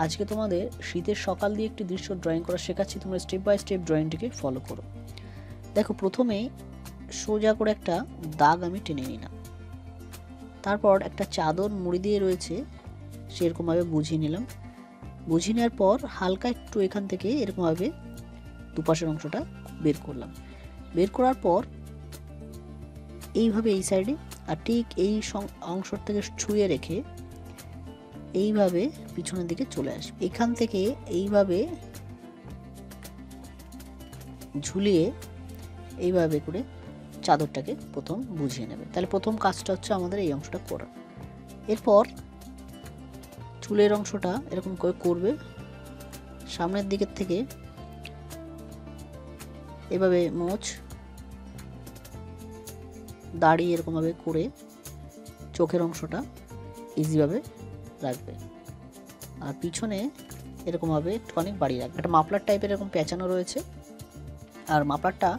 আজকে তোমাদের শীতের সকাল দিয়ে একটি দৃশ্য ড্রয়িং করা শেখাচ্ছি, তোমরা স্টেপ বাই স্টেপ ড্রয়িংটিকে ফলো করো। দেখো, প্রথমে সোজা করে একটা দাগ আমি টেনে নিলাম, তারপর একটা চাদর মুড়ি দিয়ে রয়েছে সেরকমভাবে বুঝিয়ে নিলাম। বুঝিয়ে নেওয়ার পর হালকা একটু এখান থেকে এরকমভাবে দুপাশের অংশটা বের করলাম। বের করার পর এইভাবে এই সাইডে আর ঠিক এই অংশ থেকে ছুঁয়ে রেখে এইভাবে পিছনের দিকে চলে আসবে। এখান থেকে এইভাবে ঝুলিয়ে এইভাবে করে চাদরটাকে প্রথম বুঝিয়ে নেবে। তাহলে প্রথম কাজটা হচ্ছে আমাদের এই অংশটা করা। এরপর চুলের অংশটা এরকম করে করবে, সামনের দিকের থেকে এভাবে মোচ দাড়ি এরকমভাবে করে চোখের অংশটা ইজিভাবে রাখবে, আর পিছনে এরকমভাবে অনেক বাড়িয়ে রাখবে। একটা মাফলার টাইপের এরকম পেঁচানো রয়েছে, আর মাফলারটা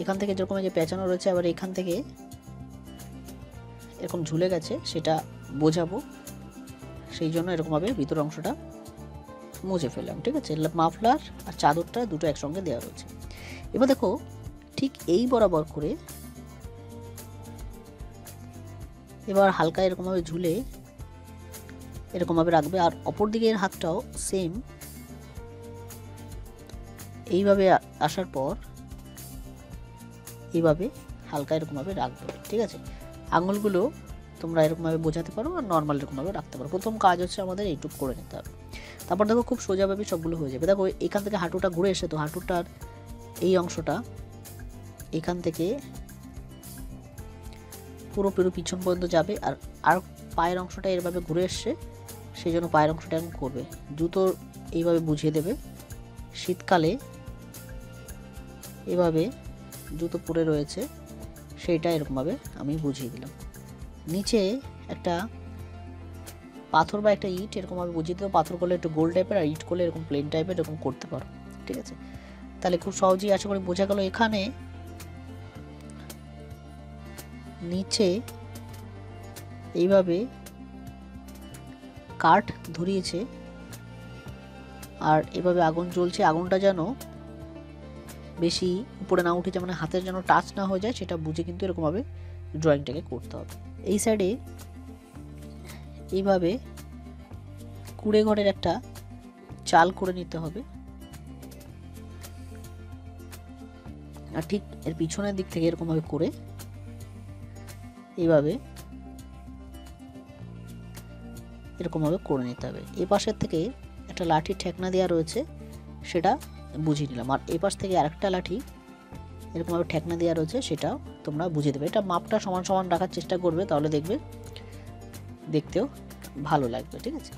এখান থেকে যেরকম যে পেঁচানো রয়েছে আবার এখান থেকে এরকম ঝুলে গেছে, সেটা বোঝাবো, সেই জন্য এরকমভাবে ভিতর অংশটা মুছে ফেললাম। ঠিক আছে, মাফলার আর চাদরটা দুটো একসঙ্গে দেওয়া রয়েছে। এবার দেখো, ঠিক এই বরাবর করে এবার হালকা এরকমভাবে ঝুলে এরকমভাবে রাখবে, আর অপর দিকের হাতটাও সেম এইভাবে আসার পর এইভাবে হালকা এরকমভাবে রাখবে। ঠিক আছে, আঙুলগুলো তোমরা এরকমভাবে বোঝাতে পারো আর নর্মাল এরকমভাবে রাখতে পারো। প্রথম কাজ হচ্ছে আমাদের এইটুক করে নিতে হবে। তারপর দেখো, খুব সোজাভাবে সবগুলো হয়ে যাবে। দেখো, এখান থেকে হাঁটুটা ঘুরে এসে, তো হাঁটুটার এই অংশটা এখান থেকে পুরো পিছন পর্যন্ত যাবে, আর পায়ের অংশটা এরভাবে ঘুরে এসছে, সেই জন্য পায়ের অংশটা এরকম করবে। জুতো এইভাবে বুঝিয়ে দেবে। শীতকালে এভাবে জুতো পরে রয়েছে, সেইটা এরকমভাবে আমি বুঝিয়ে দিলাম। নিচে একটা পাথর বা একটা ইট এরকমভাবে বুঝিয়ে দেবো। পাথর করলে একটু গোল টাইপের, আর ইট করলে এরকম প্লেন টাইপের এরকম করতে পারো। ঠিক আছে, তাহলে খুব সহজেই আশা করি বোঝা গেল। এখানে নিচে এইভাবে কাঠ ধরিয়েছে, আর এভাবে আগুন জ্বলছে। আগুনটা যেন বেশি উপরে না উঠে, যেমন হাতের যেন টাচ না হয়ে যায়, সেটা বুঝে কিন্তু এরকমভাবে ড্রয়িংটাকে করতে হবে। এই সাইডে এইভাবে কুড়ে ঘরের একটা চাল করে নিতে হবে, আর ঠিক এর পিছনের দিক থেকে এরকমভাবে করে এইভাবে এরকমভাবে করে নিতে হবে। এই পাশের থেকে একটা লাঠি ঠেকনা দেওয়া রয়েছে, সেটা বুঝিয়ে নিলাম, আর এই পাশ থেকে আরেকটা লাঠি এরকমভাবে ঠেকনা দেওয়া রয়েছে, সেটাও তোমরা বুঝিয়ে দেবে। এটা মাপটা সমান সমান রাখার চেষ্টা করবে, তাহলে দেখবে দেখতেও ভালো লাগবে। ঠিক আছে,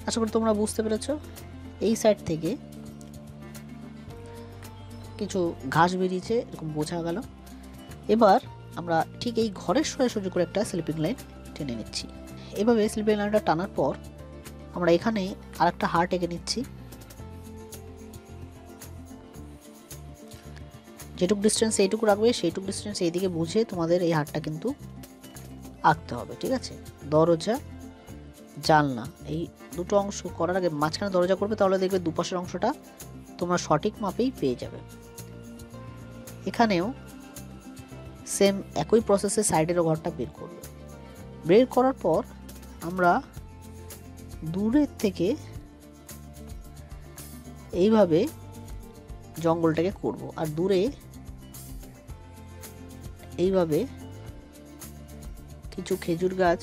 আশা করি তোমরা বুঝতে পেরেছো। এই সাইড থেকে কিছু ঘাস বেরিয়েছে, এরকম বোঝা গেল। এবার আমরা ঠিক এই ঘরের সোজাসুজি করে একটা স্লিপিং লাইন টেনে নিচ্ছি। এভাবে স্লিপিং লাইনটা টানার পর আমরা এখানে আরেকটা হার্ট এঁকে নিচ্ছি। যেটুকু ডিস্টেন্স এইটুকু রাখবে, সেইটুকু ডিস্টেন্স এইদিকে বুঝে তোমাদের এই হার্টটা কিন্তু আঁকতে হবে। ঠিক আছে, দরজা জানলা এই দুটো অংশ করার আগে মাঝখানে দরজা করবে, তাহলে দেখবে দুপাশের অংশটা তোমরা সঠিক মাপেই পেয়ে যাবে। এখানেও সেম একই প্রসেসে সাইডেরও ঘরটা বের করবে। বের করার পর আমরা দূরের থেকে এইভাবে জঙ্গলটাকে করব, আর দূরে এইভাবে কিছু খেজুর গাছ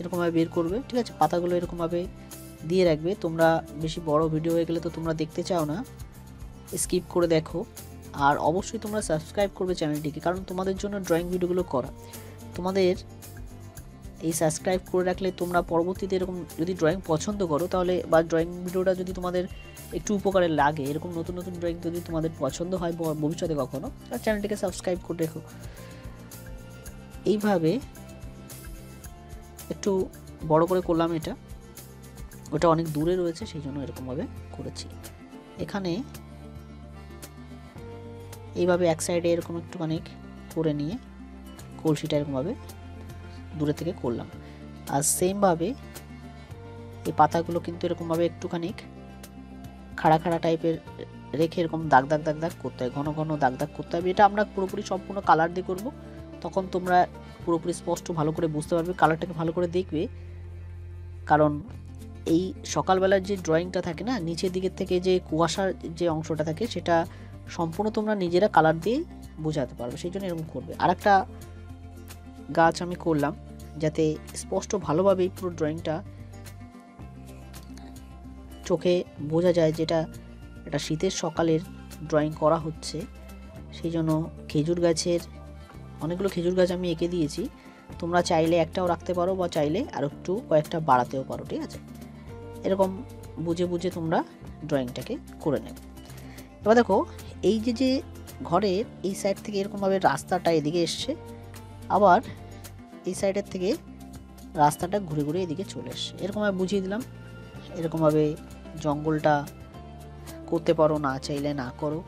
এরকমভাবে বের করবে। ঠিক আছে, পাতাগুলো এরকমভাবে দিয়ে রাখবে। তোমরা বেশি বড় ভিডিও হয়ে গেলে তো তোমরা দেখতে চাও না, স্কিপ করে দেখো। আর অবশ্যই তোমরা সাবস্ক্রাইব করবে চ্যানেলটিকে, কারণ তোমাদের জন্য ড্রয়িং ভিডিওগুলো করা। তোমাদের এই সাবস্ক্রাইব করে রাখলে তোমরা পরবর্তীতে এরকম যদি ড্রয়িং পছন্দ করো, তাহলে বা ড্রয়িং ভিডিওটা যদি তোমাদের একটু উপকারে লাগে, এরকম নতুন নতুন ড্রয়িং যদি তোমাদের পছন্দ হয় ভবিষ্যতে কখনো, তাহলে চ্যানেলটিকে সাবস্ক্রাইব করে রেখো। এইভাবে একটু বড় করে করলাম, এটা ওটা অনেক দূরে রয়েছে, সেই জন্য এরকমভাবে করেছি। এখানে এইভাবে এক সাইডে এরকম একটুখানি করে নিয়ে কলসিটা এরকমভাবে দূরে থেকে করলাম। আর সেমভাবে এই পাতাগুলো কিন্তু এরকমভাবে একটুখানি খাড়া খাড়া টাইপের রেখে এরকম দাগ দাগ দাগ দাগ করতে হয়, ঘন ঘন দাগ দাগ করতে হবে। এটা আমরা পুরোপুরি সম্পূর্ণ কালার দিয়ে করব, তখন তোমরা পুরোপুরি স্পষ্ট ভালো করে বুঝতে পারবে, কালারটাকে ভালো করে দেখবে। কারণ এই সকালবেলার যে ড্রয়িংটা থাকে না, নিচের দিকের থেকে যে কুয়াশার যে অংশটা থাকে সেটা সম্পূর্ণ তোমরা নিজেরা কালার দিয়েই বোঝাতে পারবে, সেই জন্য এরকম করবে। আর একটা গাছ আমি করলাম যাতে স্পষ্ট ভালোভাবে এই পুরো ড্রয়িংটা চোখে বোঝা যায় যেটা একটা শীতের সকালের ড্রয়িং করা হচ্ছে। সেই জন্য খেজুর গাছের অনেকগুলো খেজুর গাছ আমি এঁকে দিয়েছি, তোমরা চাইলে একটাও রাখতে পারো বা চাইলে আর একটু কয়েকটা বাড়াতেও পারো, ঠিক আছে। এরকম বুঝে বুঝে তোমরা ড্রয়িংটাকে করে নেবে। এবার দেখো এই যে ঘরের এই সাইড থেকে এরকমভাবে রাস্তাটা এদিকে এসছে, আবার এই সাইডের থেকে রাস্তাটা ঘুরে ঘুরে এদিকে চলে এসছে, এরকমভাবে বুঝিয়ে দিলাম। এরকমভাবে জঙ্গলটা করতে পারো, না চাইলে না করো,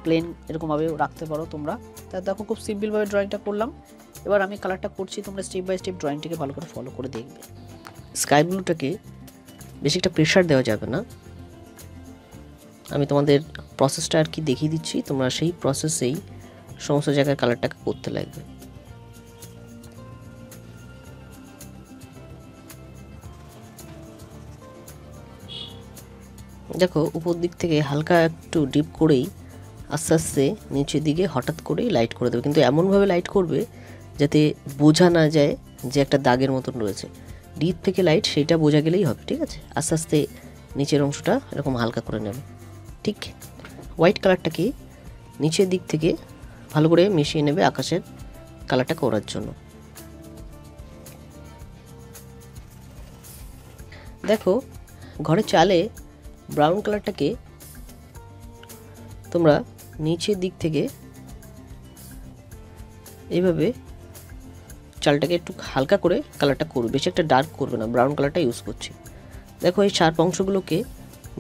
প্লেন এরকমভাবে রাখতে পারো তোমরা। তা দেখো খুব সিম্পলভাবে ড্রয়িংটা করলাম। এবার আমি কালারটা করছি, তোমরা স্টেপ বাই স্টেপ ড্রয়িংটাকে ভালো করে ফলো করে দেখবে। স্কাই ব্লুটাকে বেশি একটা প্রেশার দেওয়া যাবে না, আমি তোমাদের প্রসেসটা আর কি দেখিয়ে দিচ্ছি, তোমরা সেই প্রসেসেই সমস্ত জায়গায় কালারটাকে করতে লাগবে। দেখো উপর দিক থেকে হালকা একটু ডিপ করেই আস্তে আস্তে নিচের দিকে হঠাৎ করেই লাইট করে দেবে, কিন্তু এমনভাবে লাইট করবে যাতে বোঝা না যায় যে একটা দাগের মতন রয়েছে। ডিপ থেকে লাইট সেটা বোঝা গেলেই হবে, ঠিক আছে। আস্তে আস্তে নিচের অংশটা এরকম হালকা করে নেবে। ঠিক হোয়াইট কালারটাকে নিচের দিক থেকে ভালো করে মিশিয়ে নেবে আকাশের কালারটা করার জন্য। দেখো ঘরের চালে ব্রাউন কালারটাকে তোমরা নিচের দিক থেকে এইভাবে চালটাকে একটু হালকা করে কালারটা করবে, বেশি একটা ডার্ক করবে না, ব্রাউন কালারটা ইউজ করছি। দেখো এই শার্প অংশগুলোকে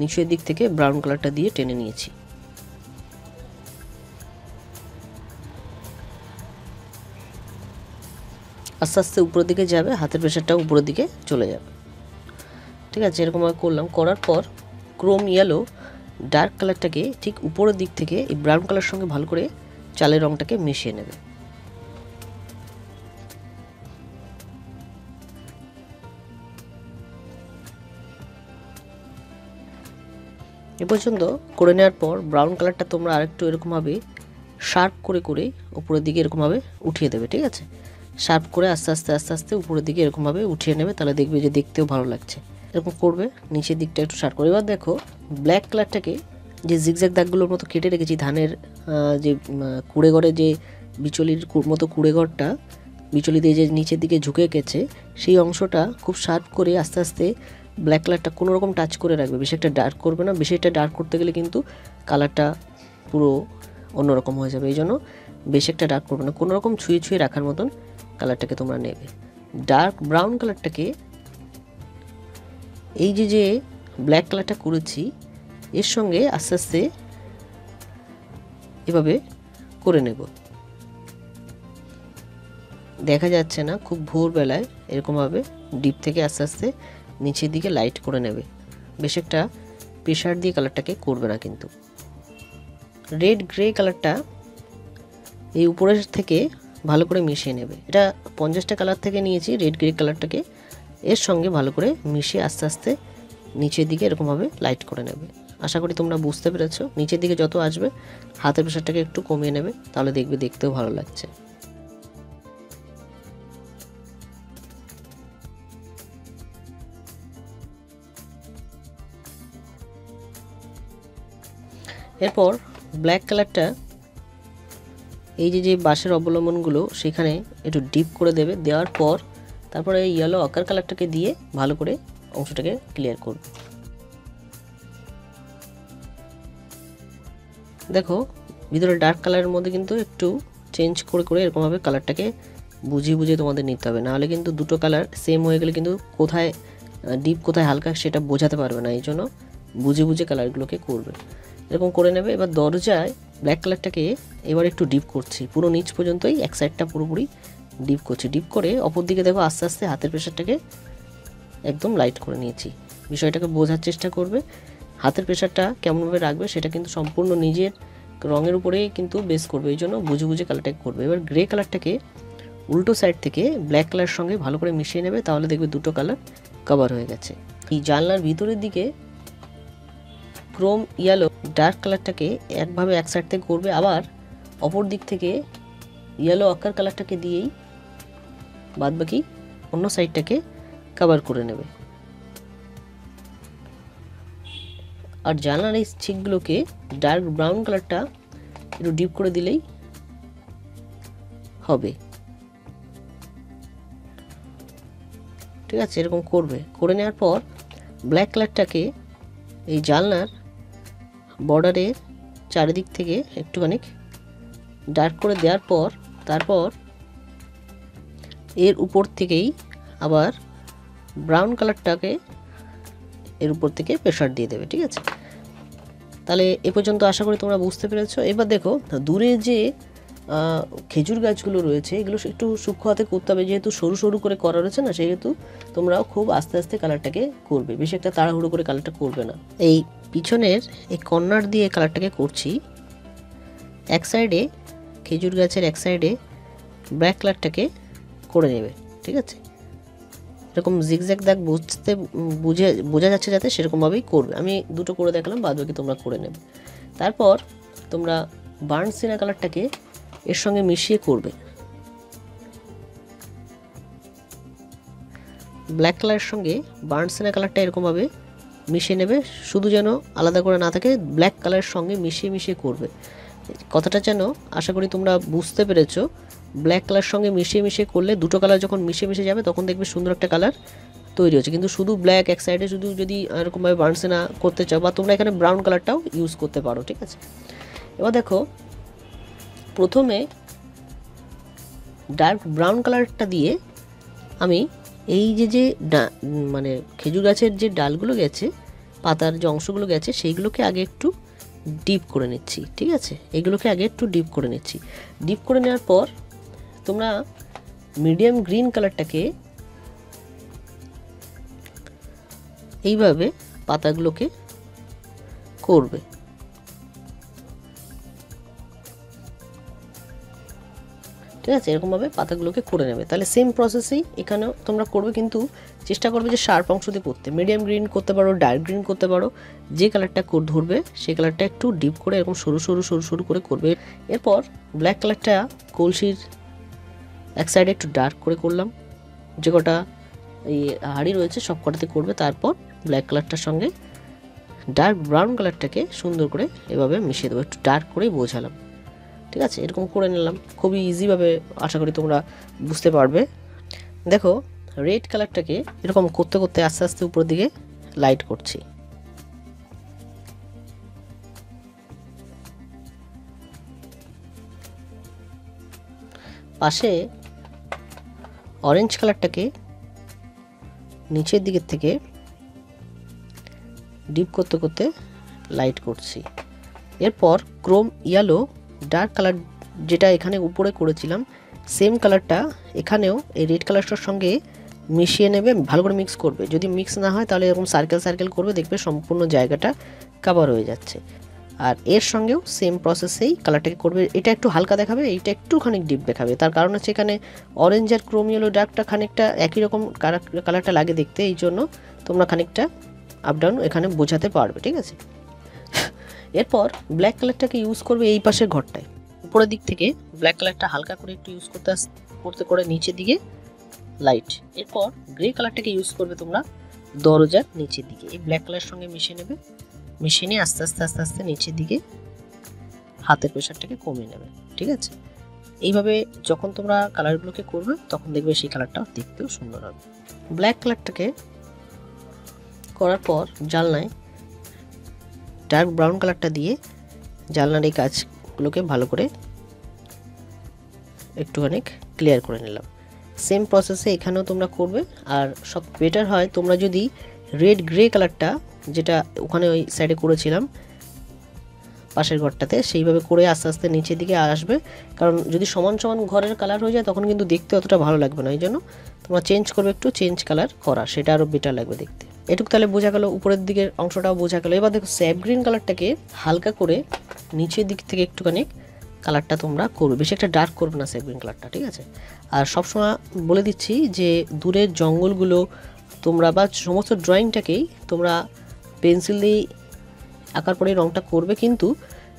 নিচের দিক থেকে ব্রাউন কালারটা দিয়ে টেনে নিয়েছি। আস্তে আস্তে উপরের দিকে যাবে, হাতের প্রেশারটা উপরের দিকে চলে যাবে, ঠিক আছে। এরকমভাবে করলাম। করার পর ক্রোম ইয়েলো ডার্ক কালারটাকে ঠিক উপরের দিক থেকে এই ব্রাউন কালার সঙ্গে ভালো করে চালের রঙটাকে মিশিয়ে নেবে। এ পর্যন্ত করে নেওয়ার পর ব্রাউন কালারটা তোমরা আরেকটু এরকমভাবে শার্প করে করে উপরের দিকে এরকমভাবে উঠিয়ে দেবে, ঠিক আছে। শার্প করে আস্তে আস্তে আস্তে আস্তে উপরের দিকে এরকমভাবে উঠিয়ে নেবে, তাহলে দেখবে যে দেখতেও ভালো লাগছে। এরকম করবে, নিচের দিকটা একটু শার্প করে। এবার দেখো ব্ল্যাক কালারটাকে যে জিগজ্যাগ দাগগুলোর মতো কেটে রেখেছি, ধানের যে কুড়ে ঘরে যে বিচলির মতো কুড়ে ঘরটা বিচলি দিয়ে যে নিচের দিকে ঝুঁকে গেছে, সেই অংশটা খুব শার্প করে আস্তে আস্তে ব্ল্যাক কালারটা কোনো রকম টাচ করে রাখবে, বেশি একটা ডার্ক করবে না। বেশি একটা ডার্ক করতে গেলে কিন্তু কালারটা পুরো অন্যরকম হয়ে যাবে, এই জন্য বেশি একটা ডার্ক করবে না, কোনো রকম ছুঁয়ে ছুঁয়ে রাখার মতন কালারটাকে তোমরা নেবে। ডার্ক ব্রাউন কালারটাকে এই যে ব্ল্যাক কালারটা করেছি এর সঙ্গে আস্তে আস্তে এভাবে করে নেব। দেখা যাচ্ছে না, খুব ভোরবেলায় এরকমভাবে ডিপ থেকে আস্তে আস্তে নিচের দিকে লাইট করে নেবে, বেশ একটা প্রেশার দিয়ে কালারটাকে করবে না। কিন্তু রেড গ্রে কালারটা এই উপরের থেকে ভালো করে মিশিয়ে নেবে। এটা 50টা কালার থেকে নিয়েছি রেড গ্রে কালারটাকে, এর সঙ্গে ভালো করে মিশিয়ে আস্তে আস্তে নিচের দিকে এরকমভাবে লাইট করে নেবে। আশা করি তোমরা বুঝতে পেরেছো। নিচের দিকে যত আসবে হাতের প্রেশারটাকে একটু কমিয়ে নেবে, তাহলে দেখবে দেখতেও ভালো লাগছে। এরপর ব্ল্যাক কালারটা এই যে বাঁশের অবলম্বনগুলো সেখানে একটু ডিপ করে দেবে, দেওয়ার পর তারপরে এই ইয়েলো আকার কালারটাকে দিয়ে ভালো করে অংশটাকে ক্লিয়ার করবে। দেখো ভিতরে ডার্ক কালারের মধ্যে কিন্তু একটু চেঞ্জ করে করে এরকমভাবে কালারটাকে বুঝিয়ে বুঝিয়ে তোমাদের নিতে হবে, নাহলে কিন্তু দুটো কালার সেম হয়ে গেলে কিন্তু কোথায় ডিপ কোথায় হালকা সেটা বোঝাতে পারবে না, এই জন্য বুঝে বুঝে কালারগুলোকে করবে। এরকম করে নেবে। এবার দরজায় ব্ল্যাক কালারটাকে এবার একটু ডিপ করছি, পুরো নিচ পর্যন্তই, এক সাইডটা পুরোপুরি ডিপ করছি। ডিপ করে অপর দিকে দেখো আস্তে আস্তে হাতের প্রেশারটাকে একদম লাইট করে নিয়েছি। বিষয়টাকে বোঝার চেষ্টা করবে। হাতের প্রেশারটা কেমনভাবে রাখবে সেটা কিন্তু সম্পূর্ণ নিজের রঙের উপরেই কিন্তু বেস করবে, এই জন্য বুঝে বুঝে কালারটাকে করবে। এবার গ্রে কালারটাকে উল্টো সাইড থেকে ব্ল্যাক কালারের সঙ্গে ভালো করে মিশিয়ে নেবে, তাহলে দেখবে দুটো কালার কভার হয়ে গেছে। এই জানলার ভিতরের দিকে ক্রোম ইয়েলো ডার্ক কালারটাকে একভাবে এক সাইড থেকে করবে, আবার অপর দিক থেকে ইয়েলো আকার কালারটাকে দিয়েই বাদবাকি অন্য সাইডটাকে কভার করে নেবে। আর জানলার এই ছিকগুলোকে ডার্ক ব্রাউন কালারটা একটু ডিপ করে দিলেই হবে। ঠিক আছে, এরকম করবে। করে নেওয়ার পর ব্ল্যাক কালারটাকে এই জানলার বর্ডারের চারিদিক থেকে একটুখানি ডার্ক করে দেওয়ার পর তারপর এর উপর থেকেই আবার ব্রাউন কালারটাকে এর উপর থেকে প্রেশার দিয়ে দেবে। ঠিক আছে, তাহলে এ পর্যন্ত আশা করি তোমরা বুঝতে পেরেছো। এবার দেখো দূরে যে খেজুর গাছগুলো রয়েছে এগুলো একটু সূক্ষ্ম হাতে করতে হবে, যেহেতু সরু সরু করে করা রয়েছে না, সেহেতু তোমরাও খুব আস্তে আস্তে কালারটাকে করবে, বেশি একটা তাড়াহুড়ো করে কালারটা করবে না। এই পিছনের এই কর্নার দিয়ে কালারটাকে করছি। এক সাইডে খেজুর গাছের এক সাইডে ব্ল্যাক কালারটাকে করে নেবে। ঠিক আছে, এরকম জিগজ্যাগ দাগ বোঝা যাচ্ছে যাতে সেরকমভাবেই করবে। আমি দুটো করে দেখালাম, বাদ বাকি তোমরা করে নেবে। তারপর তোমরা বার্ন সিনা কালারটাকে এর সঙ্গে মিশিয়ে করবে। ব্ল্যাক কালারের সঙ্গে বার্ন সিনা কালারটা এরকমভাবে মিশিয়ে নেবে, শুধু যেন আলাদা করে না থাকে, ব্ল্যাক কালারের সঙ্গে মিশিয়ে মিশিয়ে করবে। কথাটা যেন আশা করি তোমরা বুঝতে পেরেছো। ব্ল্যাক কালার সঙ্গে মিশিয়ে মিশিয়ে করলে দুটো কালার যখন মিশে মিশে যাবে তখন দেখবে সুন্দর একটা কালার তৈরি হচ্ছে। কিন্তু শুধু ব্ল্যাক এক সাইডে শুধু যদি এরকমভাবে বার্নসেনা করতে চাও, বা তোমরা এখানে ব্রাউন কালারটাও ইউজ করতে পারো। ঠিক আছে, এবার দেখো প্রথমে ডার্ক ব্রাউন কালারটা দিয়ে আমি এই যে মানে খেজুর গাছের যে ডালগুলো গেছে, পাতার যে অংশগুলো গেছে, সেইগুলোকে আগে একটু ডিপ করে নিচ্ছি। ঠিক আছে, এগুলোকে আগে একটু ডিপ করে নিচ্ছি। ডিপ করে নেওয়ার পর তোমরা মিডিয়াম গ্রিন কালারটাকে এইভাবে পাতাগুলোকে করবে। ঠিক আছে, এরকমভাবে পাতাগুলোকে করে নেবে। তাহলে সেম প্রসেসেই এখানেও তোমরা করবে, কিন্তু চেষ্টা করবে যে শার্প অংশ দিয়ে করতে। মিডিয়াম গ্রিন করতে পারো, ডার্ক গ্রিন করতে পারো, যে কালারটা ধরবে সেই কালারটা একটু ডিপ করে এরকম সরু সরু সরু সরু করে করবে। এরপর ব্ল্যাক কালারটা কলসির এক সাইডে একটু ডার্ক করে করলাম, যে কটা এই হাড়ি রয়েছে সব কটাতে করবে। তারপর ব্ল্যাক কালারটার সঙ্গে ডার্ক ব্রাউন কালারটাকে সুন্দর করে এভাবে মিশিয়ে দেবো, একটু ডার্ক করেই বোঝালাম। ঠিক আছে, এরকম করে নিলাম, খুবই ইজিভাবে আশা করি তোমরা বুঝতে পারবে। দেখো রেড কালারটাকে এরকম করতে করতে আস্তে আস্তে উপরের দিকে লাইট করছি। পাশে অরেঞ্জ কালারটাকে নিচের দিকের থেকে ডিপ করতে করতে লাইট করছি। এরপর ক্রোম ইয়েলো ডার্ক কালার যেটা এখানে উপরে করেছিলাম, সেম কালারটা এখানেও এই রেড কালারটার সঙ্গে মিশিয়ে নেবে, ভালো করে মিক্স করবে। যদি মিক্স না হয় তাহলে এরকম সার্কেল সার্কেল করবে, দেখবে সম্পূর্ণ জায়গাটা কভার হয়ে যাচ্ছে। আর এর সঙ্গেও সেম প্রসেসেই কালারটাকে করবে। এটা একটু হালকা দেখাবে, এইটা একটুখানি ডিপ দেখাবে। তার কারণ হচ্ছে এখানে অরেঞ্জ আর ক্রোম ইয়েলো ডার্কটা খানিকটা একই রকম কালারটা লাগে দেখতে, এই জন্য তোমরা খানিকটা আপ ডাউন এখানে বোঝাতে পারবে। ঠিক আছে, এরপর ব্ল্যাক কালারটাকে ইউজ করবে এই পাশের ঘরটায়। উপরের দিক থেকে ব্ল্যাক কালারটা হালকা করে একটু ইউজ করতে করে নিচের দিকে লাইট। এরপর গ্রে কালারটাকে ইউজ করবে তোমরা দরজার নিচের দিকে, এই ব্ল্যাক কালারের সঙ্গে মিশিয়ে নেবে। মিশিয়ে নিয়ে আস্তে আস্তে আস্তে আস্তে নিচের দিকে হাতের প্রেশারটাকে কমিয়ে নেবে। ঠিক আছে, এইভাবে যখন তোমরা কালারগুলোকে করবে তখন দেখবে সেই কালারটা দেখতেও সুন্দর হবে। ব্ল্যাক কালারটাকে করার পর জানলায় ডার্ক ব্রাউন কালারটা দিয়ে জানলার এই কাজগুলোকে ভালো করে একটুখানি ক্লিয়ার করে নিলাম। সেম প্রসেসে এখানেও তোমরা করবে। আর সব বেটার হয় তোমরা যদি রেড গ্রে কালারটা যেটা ওখানে ওই সাইডে করেছিলাম পাশের ঘরটাতে, সেইভাবে করে আস্তে আস্তে নিচের দিকে আসবে। কারণ যদি সমান সমান ঘরের কালার হয়ে যায় তখন কিন্তু দেখতে অতটা ভালো লাগবে না, এই জন্য তোমরা চেঞ্জ করবে, একটু চেঞ্জ কালার করা, সেটা আরও বেটার লাগবে দেখতে। এটুকু তাহলে বোঝা গেল, উপরের দিকের অংশটাও বোঝা গেল। এবার দেখো স্যাপ গ্রিন কালারটাকে হালকা করে নিচের দিক থেকে একটুখানি কালারটা তোমরা করবে, বেশি একটা ডার্ক করবে না স্যাপ গ্রিন কালারটা, ঠিক আছে। আর সবসময় বলে দিচ্ছি যে দূরের জঙ্গলগুলো তোমরা বা সমস্ত ড্রয়িংটাকেই তোমরা পেন্সিল দিয়ে আঁকার পরে রঙটা করবে, কিন্তু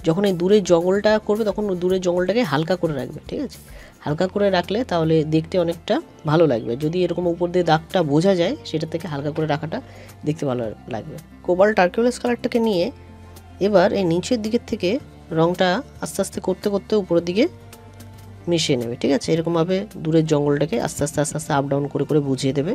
যখন এই দূরের জঙ্গলটা করবে তখন দূরের জঙ্গলটাকে হালকা করে রাখবে, ঠিক আছে। হালকা করে রাখলে তাহলে দেখতে অনেকটা ভালো লাগবে। যদি এরকম উপর দিয়ে দাগটা বোঝা যায়, সেটা থেকে হালকা করে রাখাটা দেখতে ভালো লাগবে। কোবাল্ট টার্কুলাস কালারটাকে নিয়ে এবার এই নিচের দিকের থেকে রঙটা আস্তে আস্তে করতে করতে উপরের দিকে মিশিয়ে নেবে, ঠিক আছে। এরকমভাবে দূরের জঙ্গলটাকে আস্তে আস্তে আস্তে আস্তে আপ ডাউন করে করে বুঝিয়ে দেবে।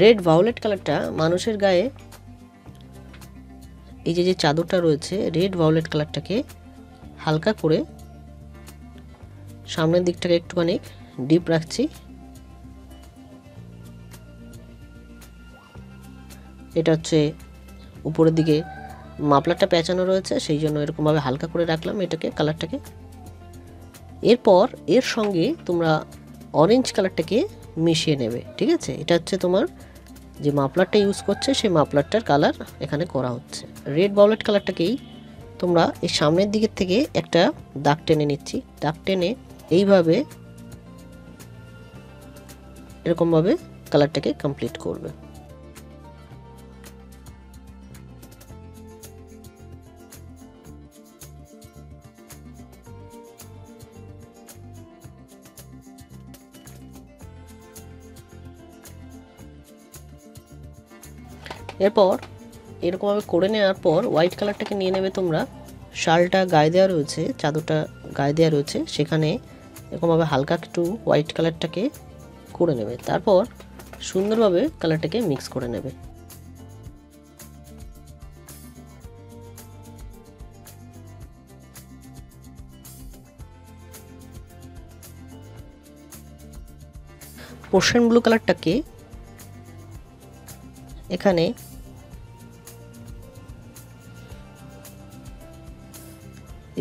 রেড ভায়োলেট কালারটা মানুষের গায়ে, এই যে চাদরটা রয়েছে, রেড ভায়োলেট কালারটাকে হালকা করে সামনের দিকটাকে একটুখানি ডিপ রাখছি। এটা হচ্ছে উপরের দিকে মাফলারটা পেঁচানো রয়েছে, সেই জন্য এরকমভাবে হালকা করে রাখলাম এটাকে, কালারটাকে। এরপর এর সঙ্গে তোমরা অরেঞ্জ কালারটাকে মিশিয়ে নেবে, ঠিক আছে। এটা হচ্ছে তোমার যে মাফলারটা ইউজ করছে সেই মাফলারটার কালার এখানে করা হচ্ছে। রেড ভায়োলেট কালারটাকেই তোমরা এই সামনের দিকের থেকে একটা দাগ টেনে নিচ্ছি, দাগ টেনে এইভাবে এরকমভাবে কালারটাকে কমপ্লিট করবে। এরপর এরকমভাবে করে নেওয়ার পর হোয়াইট কালারটাকে নিয়ে নেবে তোমরা। শালটা গায়ে দেওয়া রয়েছে, চাদরটা গায়ে দেওয়া রয়েছে, সেখানে এরকমভাবে হালকা একটু হোয়াইট কালারটাকে করে নেবে। তারপর সুন্দরভাবে কালারটাকে মিক্স করে নেবে। পোর্শন ব্লু কালারটাকে এখানে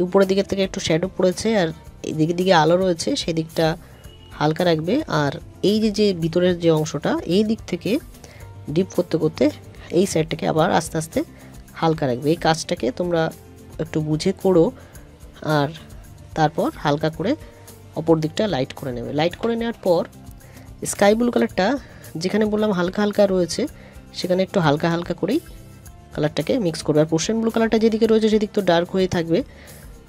উপরের দিকের থেকে একটু শ্যাডো পড়েছে আর এই দিকে আলো রয়েছে, সেই দিকটা হালকা রাখবে। আর এই যে ভিতরের যে অংশটা, এই দিক থেকে ডিপ করতে করতে এই সাইডটাকে আবার আস্তে আস্তে হালকা রাখবে। এই কাজটাকে তোমরা একটু বুঝে করো, আর তারপর হালকা করে অপর দিকটা লাইট করে নেবে। লাইট করে নেওয়ার পর স্কাই ব্লু কালারটা যেখানে বললাম হালকা হালকা রয়েছে, সেখানে একটু হালকা হালকা করেই কালারটাকে মিক্স করবে। আর পোর্শন ব্লু কালারটা যেদিকে রয়েছে সেদিক তো ডার্ক হয়ে থাকবে।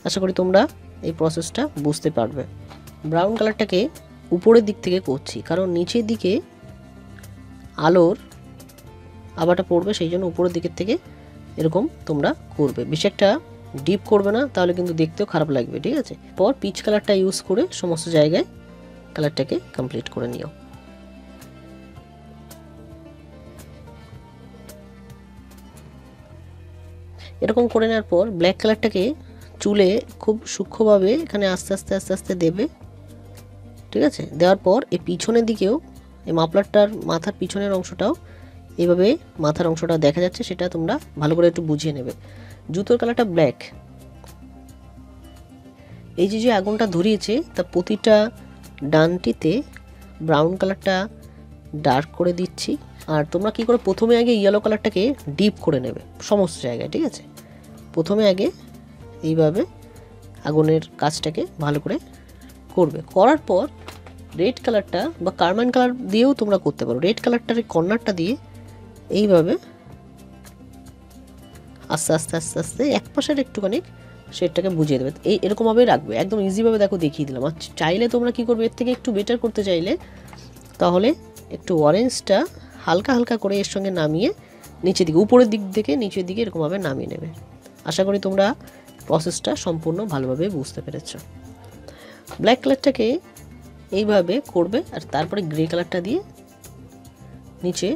আশা করি তোমরা এই প্রসেসটা বুঝতে পারবে। ব্রাউন কালারটাকে উপরের দিক থেকে করছি, কারণ নিচের দিকে আলোর আভাটা পড়বে, সেই জন্য উপরের দিকের থেকে এরকম তোমরা করবে। বেশি একটা ডিপ করবে না, তাহলে কিন্তু দেখতেও খারাপ লাগবে, ঠিক আছে। পর পিচ কালারটা ইউজ করে সমস্ত জায়গায় কালারটাকে কমপ্লিট করে নিও। এরকম করে নেওয়ার পর ব্ল্যাক কালারটাকে চুলে খুব সূক্ষ্মভাবে এখানে আস্তে আস্তে আস্তে আস্তে দেবে, ঠিক আছে। দেওয়ার পর এই পিছনের দিকেও এই মাফলারটার মাথার পিছনের অংশটাও এইভাবে মাথার অংশটা দেখা যাচ্ছে, সেটা তোমরা ভালো করে একটু বুঝিয়ে নেবে। জুতোর কালারটা ব্ল্যাক। এই যে আগুনটা ধরিয়েছে তার প্রতিটা ডানটিতে ব্রাউন কালারটা ডার্ক করে দিচ্ছি। আর তোমরা কি করে, প্রথমে আগে ইয়েলো কালারটাকে ডিপ করে নেবে সমস্ত জায়গায়, ঠিক আছে। প্রথমে আগে এইভাবে আগুনের কাজটাকে ভালো করে করবে। করার পর রেড কালারটা বা কারমাইন কালার দিয়েও তোমরা করতে পারো। রেড কালারটার কর্নারটা দিয়ে এইভাবে আস্তে আস্তে আস্তে আস্তে এক পাশের একটুখানি শেডটাকে বুঝিয়ে দেবে। এরকমভাবে রাখবে, একদম ইজিভাবে দেখো দেখিয়ে দিলাম। আর চাইলে তোমরা কি করবে, এর থেকে একটু বেটার করতে চাইলে তাহলে একটু অরেঞ্জটা হালকা হালকা করে এর সঙ্গে নামিয়ে নিচের দিকে, উপরের দিক থেকে নিচের দিকে এরকমভাবে নামিয়ে নেবে। আশা করি তোমরা প্রসেসটা সম্পূর্ণ ভালোভাবে বুঝতে পেরেছ। ব্ল্যাক কালারটাকে এইভাবে করবে আর তারপরে গ্রে কালারটা দিয়ে নিচে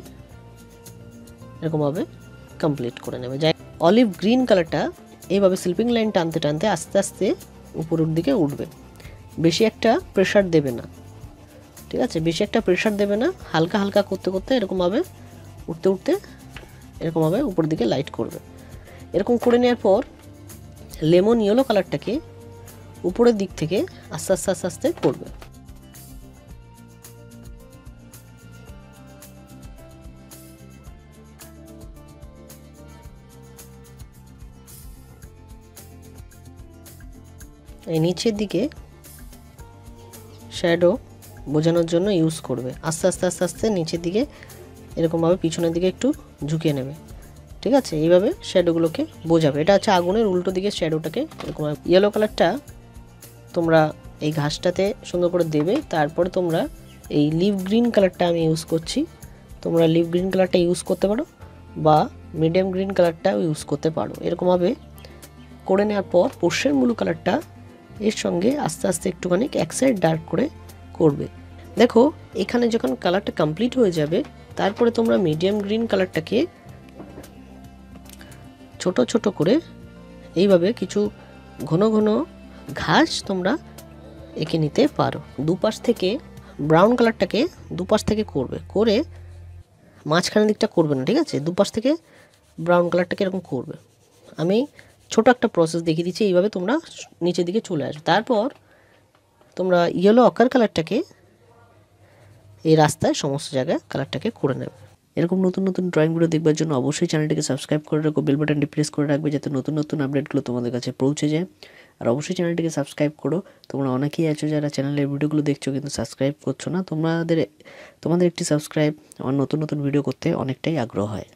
এরকমভাবে কমপ্লিট করে নেবে। যাই অলিভ গ্রিন কালারটা এইভাবে স্লিপিং লাইন টানতে টানতে আস্তে আস্তে উপরের দিকে উঠবে, বেশি একটা প্রেশার দেবে না, ঠিক আছে? বেশি একটা প্রেশার দেবে না, হালকা হালকা করতে করতে এরকমভাবে উঠতে উঠতে এরকমভাবে উপর দিকে লাইট করবে। এরকম করে নেওয়ার পর লেমন ইয়েলো কালারটাকে উপরের দিক থেকে আস্তে আস্তে আস্তে আস্তে করবে। এই নিচের দিকে শ্যাডো বোঝানোর জন্য ইউজ করবে, আস্তে আস্তে আস্তে আস্তে নিচের দিকে এরকমভাবে পিছনের দিকে একটু ঝুঁকিয়ে নেবে, ঠিক আছে? এইভাবে শ্যাডোগুলোকে বোঝাবে। এটা হচ্ছে আগুনের উল্টো দিকে শ্যাডোটাকে এরকম। ইয়েলো কালারটা তোমরা এই ঘাসটাতে সুন্দর করে দেবে। তারপরে তোমরা এই লিভ গ্রিন কালারটা আমি ইউজ করছি, তোমরা লিভ গ্রিন কালারটা ইউজ করতে পারো বা মিডিয়াম গ্রিন কালারটাও ইউজ করতে পারো। এরকমভাবে করে নেওয়ার পর পোর্শন ব্লু কালারটা এর সঙ্গে আস্তে আস্তে একটুখানি এক সাইড ডার্ক করে করবে। দেখো এখানে যখন কালারটা কমপ্লিট হয়ে যাবে, তারপরে তোমরা মিডিয়াম গ্রিন কালারটাকে ছোট ছোট করে এইভাবে কিছু ঘন ঘন ঘাস তোমরা এঁকে নিতে পারো। দুপাশ থেকে ব্রাউন কালারটাকে দুপাশ থেকে করবে, করে মাঝখানের দিকটা করবে না, ঠিক আছে? দুপাশ থেকে ব্রাউন কালারটাকে এরকম করবে। আমি ছোট একটা প্রসেস দেখিয়ে দিচ্ছি, এইভাবে তোমরা নিচের দিকে চলে আসবে। তারপর তোমরা ইয়েলো অকার কালারটাকে এই রাস্তায় সমস্ত জায়গায় কালারটাকে করে নেবে। এরকম নতুন নতুন ড্রয়িং ভিডিও দেখবার জন্য অবশ্যই চ্যানেলটিকে সাবস্ক্রাইব করে রাখো, বেল বাটনটি প্রেস করে রাখবে যাতে নতুন নতুন আপডেটগুলো তোমাদের কাছে পৌঁছে যায়। আর অবশ্যই চ্যানেলটিকে সাবস্ক্রাইব করো। তোমরা অনেকেই আছো যারা চ্যানেলের ভিডিওগুলো দেখছো কিন্তু সাবস্ক্রাইব করছো না। তোমাদের একটি সাবস্ক্রাইব আমার নতুন নতুন ভিডিও করতে অনেকটাই আগ্রহ হয়।